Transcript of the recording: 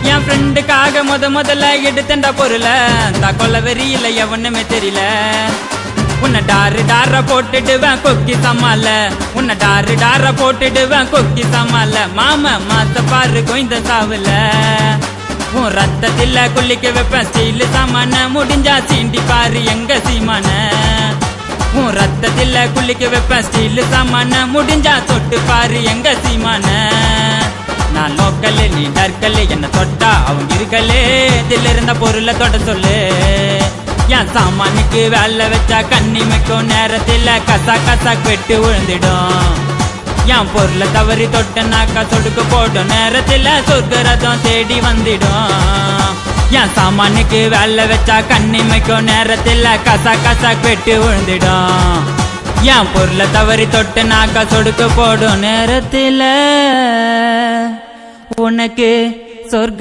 என் ஃப்ரெண்டுக்காக முதல்ல எடுத்தண்டா பொருள தக்கொள்ள வெறியில எவனுமே தெரியல உன்னை டார போட்டுடுவேன் கொக்கி சமால உன்னை டார போட்டுடுவேன் கொக்கி சமால மாமா மாத்த பாரு கொய்ந்த சாவுல உன் ரத்தத்தில குளிக்க வைப்பேன் ஸ்டீல் சாமான முடிஞ்சா சீண்டி பாரு எங்க சீமான உன் ரத்தத்தில குளிக்க வைப்பேன் ஸ்டீல் சாமான முடிஞ்சா தொட்டு பாரு எங்க சீமான நான் லோக்கல் நீ டர்க்கல் என்ன தொட்டா அவங்க இருக்கலே இதில் இருந்த பொருளை தொட சொல்லு என் சாமானுக்கு வேலை வச்சா கண்ணிமைக்கும் நேரத்தில் கசா வெட்டு விழுந்துடும் என் பொருளை தவறி தொட்டனாக்கா சொடுக்கு போடும் நேரத்தில் சொர்க்கரதம் தேடி வந்துடும் என் சாமானுக்கு வேலை வச்சா கண்ணிமைக்கும் நேரத்தில் கசா வெட்டு விழுந்துடும் என் பொருளை தவறி தொட்டனாக்கா சொடுக்கு போடும் நேரத்தில் உனக்கு சொர்க்க